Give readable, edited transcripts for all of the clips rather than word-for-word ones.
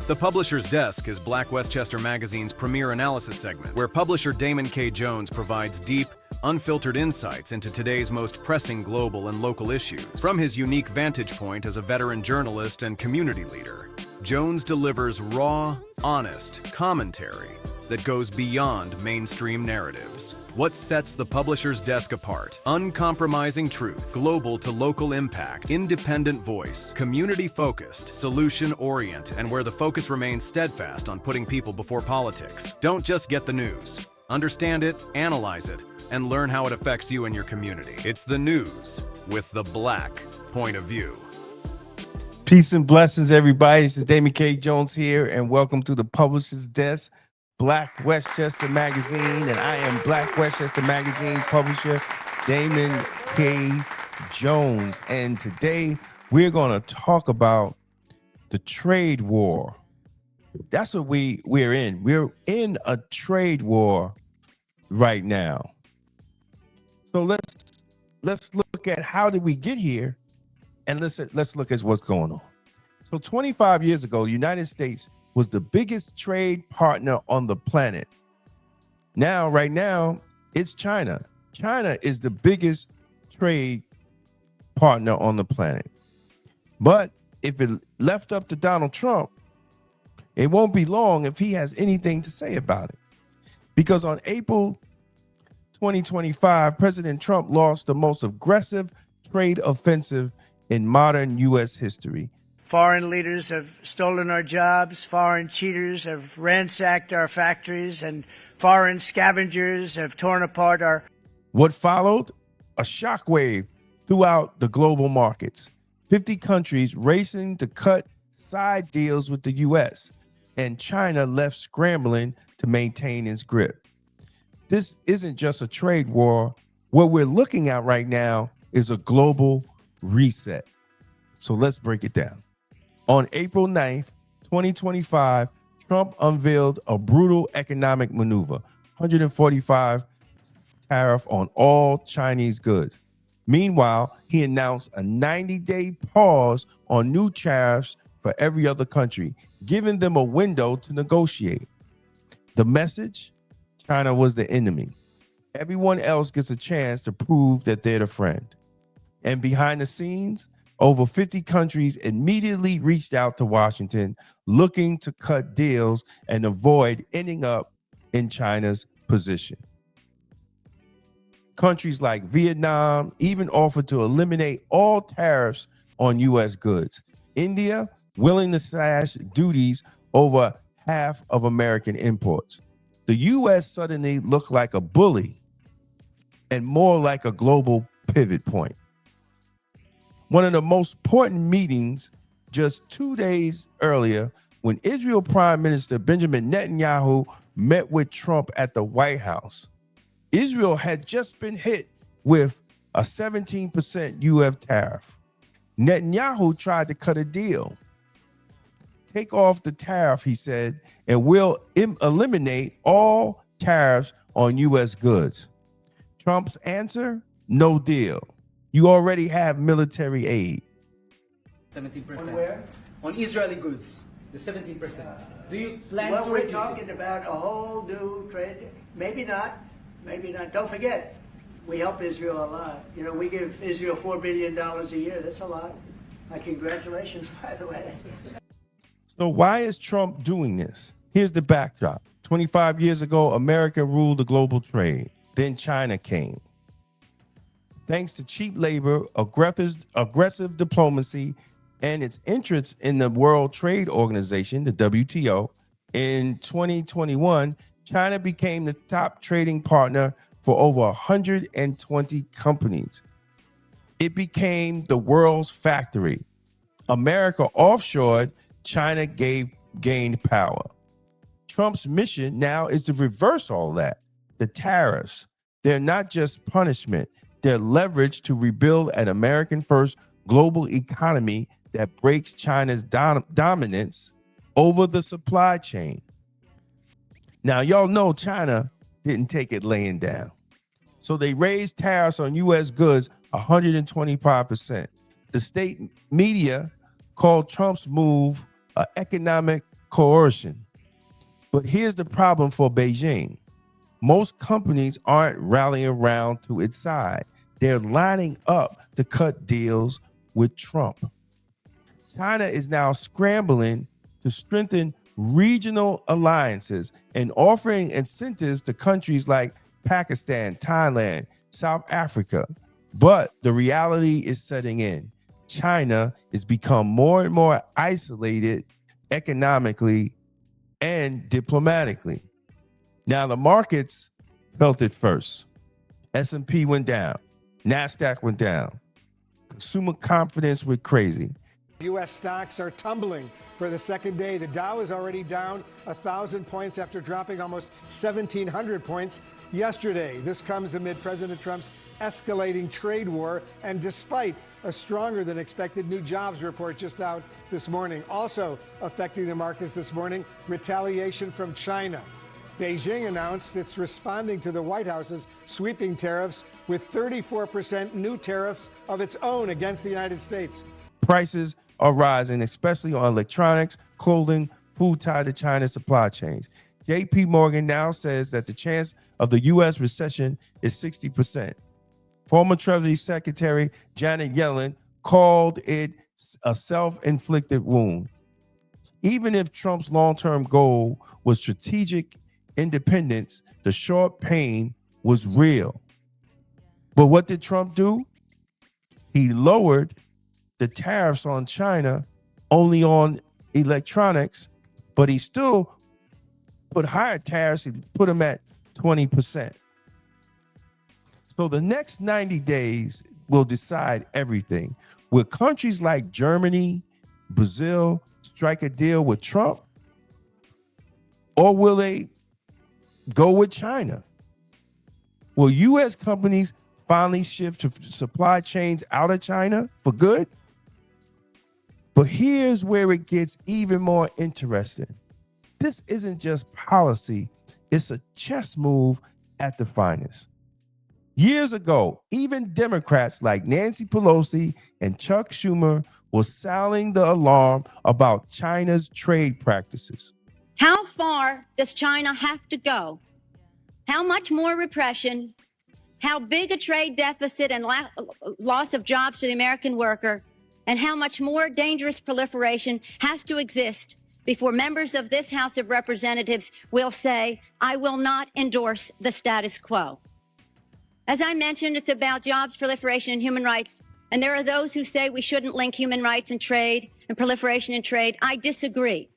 The Publisher's Desk is Black Westchester Magazine's premier analysis segment, where publisher Damon K provides deep, unfiltered insights into today's most pressing global and local issues. From his unique vantage point as a veteran journalist and community leader, Jones delivers raw, honest commentary that goes beyond mainstream narratives. What sets the Publisher's Desk apart? Uncompromising truth, global to local impact, independent voice, community-focused, solution-oriented, and where the focus remains steadfast on putting people before politics. Don't just get the news. Understand it, analyze it, and learn how it affects you and your community. It's the news with the Black point of view. Peace and blessings, everybody. This is Damon K. Jones here, and welcome to the Publisher's Desk, Black Westchester Magazine, and I am Black Westchester Magazine publisher Damon K. Jones. And today we're going to talk about the trade war. That's what we're in. We're in a trade war right now. So let's look at how did we get here, and let's look at what's going on. So 25 years ago, the United States was the biggest trade partner on the planet. Right now, it's China. China is the biggest trade partner on the planet. But if it left up to Donald Trump, it won't be long if he has anything to say about it. Because on April 2025, President Trump launched the most aggressive trade offensive in modern U.S. history. Foreign leaders have stolen our jobs, foreign cheaters have ransacked our factories, and foreign scavengers have torn apart our... What followed? A shockwave throughout the global markets. 50 countries racing to cut side deals with the U.S., and China left scrambling to maintain its grip. This isn't just a trade war. What we're looking at right now is a global reset. So let's break it down. On April 9th, 2025, Trump unveiled a brutal economic maneuver, 145 tariff on all Chinese goods. Meanwhile, he announced a 90-day pause on new tariffs for every other country, giving them a window to negotiate. The message? China was the enemy. Everyone else gets a chance to prove that they're the friend. And behind the scenes, over 50 countries immediately reached out to Washington looking to cut deals and avoid ending up in China's position. Countries like Vietnam even offered to eliminate all tariffs on U.S. goods. India willing to slash duties over half of American imports. The U.S. suddenly looked like a bully and more like a global pivot point. One of the most important meetings just 2 days earlier, when Israel Prime Minister Benjamin Netanyahu met with Trump at the White House. Israel had just been hit with a 17% UF tariff. Netanyahu tried to cut a deal. Take off the tariff, he said, and we'll eliminate all tariffs on U.S. goods. Trump's answer? No deal. You already have military aid. 17%. On where? On Israeli goods, the 17%. Do you plan Well, to we're reduce talking it? about a whole new trade. Maybe not. Maybe not. Don't forget, we help Israel a lot. You know, we give Israel $4 billion a year. That's a lot. Congratulations, by the way. So why is Trump doing this? Here's the backdrop. 25 years ago, America ruled the global trade. Then China came. Thanks to cheap labor, aggressive diplomacy, and its entrance in the World Trade Organization, the WTO, in 2021, China became the top trading partner for over 120 companies. It became the world's factory. America offshored, China gained power. Trump's mission now is to reverse all that. The tariffs, they're not just punishment. They're leverage to rebuild an American-first global economy that breaks China's dominance over the supply chain. Now, y'all know China didn't take it laying down. So they raised tariffs on U.S. goods 125%. The state media called Trump's move an economic coercion. But here's the problem for Beijing. Most companies aren't rallying around to its side. They're lining up to cut deals with Trump. China is now scrambling to strengthen regional alliances and offering incentives to countries like Pakistan, Thailand, South Africa. But the reality is setting in. China has become more and more isolated economically and diplomatically. Now, the markets felt it first. S&P went down. NASDAQ went down. Consumer confidence went crazy. U.S. stocks are tumbling for the second day. The Dow is already down 1,000 points after dropping almost 1,700 points yesterday. This comes amid President Trump's escalating trade war and despite a stronger than expected new jobs report just out this morning. Also affecting the markets this morning, retaliation from China. Beijing announced it's responding to the White House's sweeping tariffs with 34% new tariffs of its own against the United States. Prices are rising, especially on electronics, clothing, food tied to China's supply chains. JP Morgan now says that the chance of the U.S. recession is 60%. Former Treasury Secretary Janet Yellen called it a self-inflicted wound. Even if Trump's long-term goal was strategic independence, the short pain was real. But what did Trump do? He lowered the tariffs on China only on electronics, but he still put higher tariffs. He put them at 20%. So the next 90 days will decide everything. Will countries like Germany, Brazil strike a deal with Trump? Or will they go with China? Will U.S. companies finally shift to supply chains out of China for good? But here's where it gets even more interesting. This isn't just policy, it's a chess move at the finest. Years ago, even Democrats like Nancy Pelosi and Chuck Schumer were sounding the alarm about China's trade practices. How far does China have to go? How much more repression? How big a trade deficit and loss of jobs for the American worker? And how much more dangerous proliferation has to exist before members of this House of Representatives will say, I will not endorse the status quo? As I mentioned, it's about jobs, proliferation, and human rights. And there are those who say we shouldn't link human rights and trade and proliferation and trade. I disagree.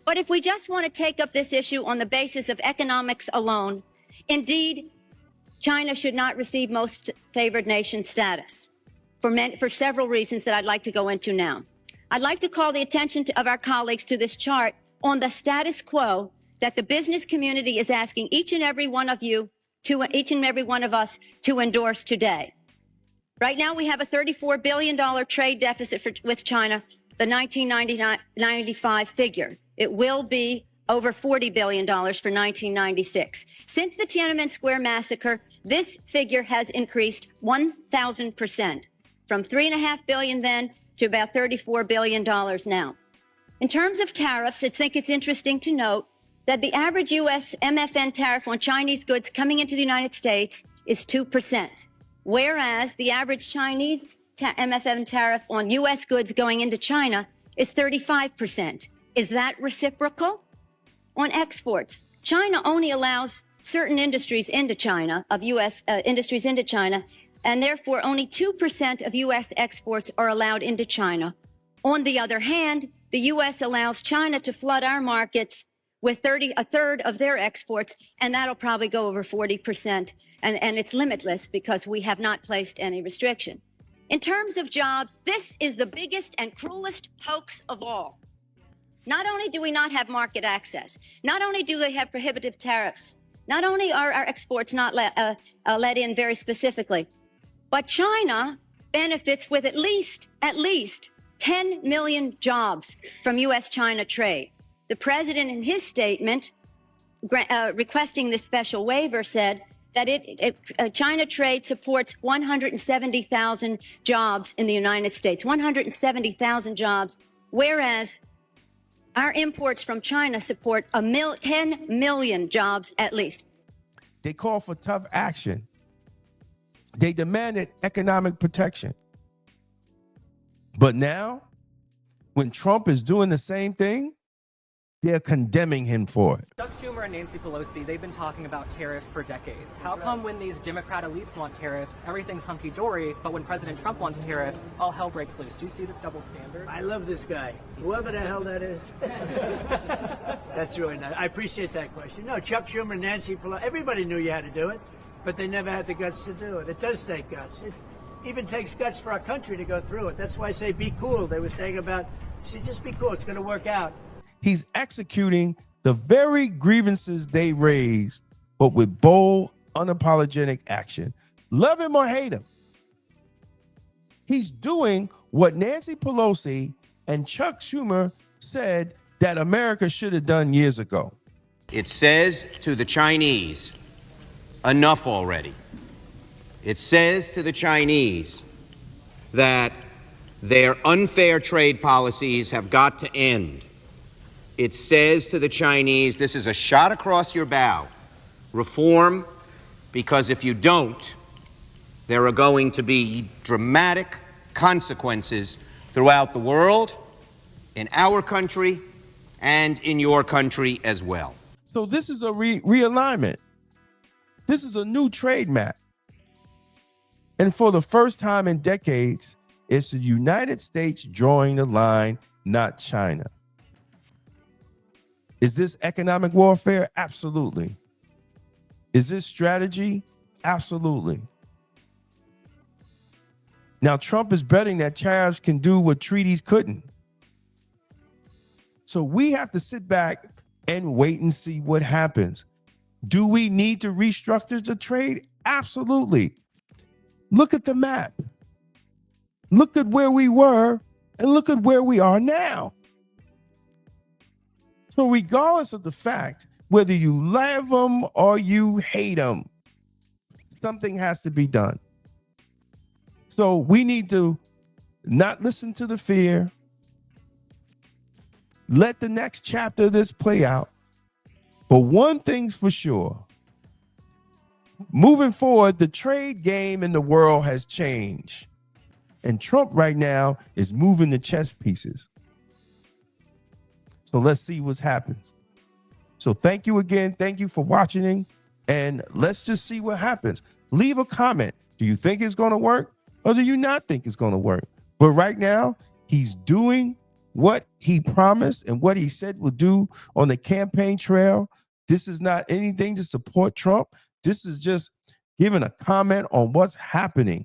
But if we just want to take up this issue on the basis of economics alone, indeed, China should not receive most favored nation status for several reasons that I'd like to go into now. I'd like to call the attention of our colleagues to this chart on the status quo that the business community is asking each and every one of us to endorse today. Right now, we have a $34 billion trade deficit with China, the 1995 figure. It will be over $40 billion for 1996. Since the Tiananmen Square massacre, this figure has increased 1,000%, from $3.5 billion then to about $34 billion now. In terms of tariffs, I think it's interesting to note that the average U.S. MFN tariff on Chinese goods coming into the United States is 2%, whereas the average Chinese MFN tariff on U.S. goods going into China is 35%. Is that reciprocal? On exports, China only allows certain industries into China, of U.S. Industries into China, and therefore only 2% of U.S. exports are allowed into China. On the other hand, the U.S. allows China to flood our markets with a third of their exports, and that'll probably go over 40%. And it's limitless because we have not placed any restriction. In terms of jobs, this is the biggest and cruelest hoax of all. Not only do we not have market access, not only do they have prohibitive tariffs, not only are our exports not let in very specifically, but China benefits with at least 10 million jobs from U.S.-China trade. The president, in his statement requesting this special waiver, said that China trade supports 170,000 jobs in the United States, 170,000 jobs, whereas Our imports from China support 10 million jobs at least. They call for tough action. They demanded economic protection. But now, when Trump is doing the same thing, they're condemning him for it. Chuck Schumer and Nancy Pelosi, they've been talking about tariffs for decades. How come when these Democrat elites want tariffs, everything's hunky-dory, but when President Trump wants tariffs, all hell breaks loose? Do you see this double standard? I love this guy, whoever the hell that is. That's really nice. I appreciate that question. No, Chuck Schumer and Nancy Pelosi, everybody knew you had to do it, but they never had the guts to do it. It does take guts. It even takes guts for our country to go through it. That's why I say be cool. They were saying about, see, just be cool. It's going to work out. He's executing the very grievances they raised, but with bold, unapologetic action. Love him or hate him, he's doing what Nancy Pelosi and Chuck Schumer said that America should have done years ago. It says to the Chinese, enough already. It says to the Chinese that their unfair trade policies have got to end. It says to the Chinese, this is a shot across your bow. Reform, because if you don't, there are going to be dramatic consequences throughout the world, in our country, and in your country as well. So this is a realignment. This is a new trade map. And for the first time in decades, it's the United States drawing the line, not China. Is this economic warfare? Absolutely. Is this strategy? Absolutely. Now, Trump is betting that tariffs can do what treaties couldn't. So we have to sit back and wait and see what happens. Do we need to restructure the trade? Absolutely. Look at the map. Look at where we were and look at where we are now. So regardless of the fact, whether you love them or you hate them, something has to be done. So we need to not listen to the fear. Let the next chapter of this play out. But one thing's for sure. Moving forward, the trade game in the world has changed. And Trump right now is moving the chess pieces. So let's see what happens. So thank you again. Thank you for watching. And let's just see what happens. Leave a comment. Do you think it's going to work or do you not think it's going to work? But right now, he's doing what he promised and what he said would do on the campaign trail. This is not anything to support Trump. This is just giving a comment on what's happening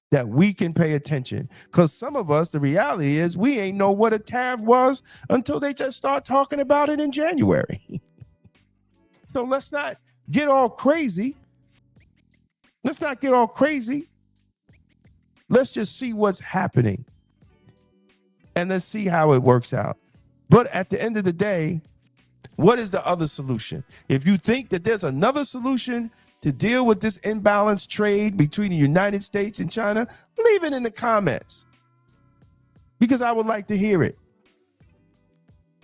that we can pay attention. Because some of us, the reality is we ain't know what a tariff was until they just start talking about it in January. So let's not get all crazy. Let's not get all crazy. Let's just see what's happening. And let's see how it works out. But at the end of the day, what is the other solution? If you think that there's another solution to deal with this imbalanced trade between the United States and China, leave it in the comments because I would like to hear it.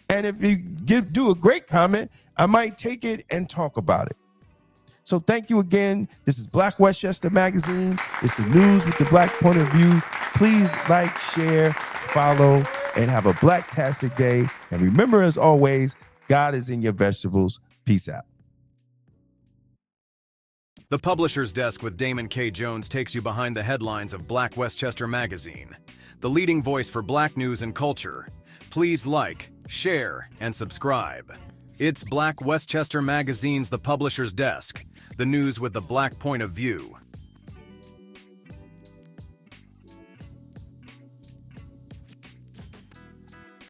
And if you do a great comment, I might take it and talk about it. So thank you again. This is Black Westchester Magazine. It's the news with the Black point of view. Please like, share, follow, and have a Blacktastic day. And remember, as always, God is in your vegetables. Peace out. The Publisher's Desk with Damon K. Jones takes you behind the headlines of Black Westchester Magazine, the leading voice for Black news and culture. Please like, share, and subscribe. It's Black Westchester Magazine's The Publisher's Desk, the news with the Black point of view.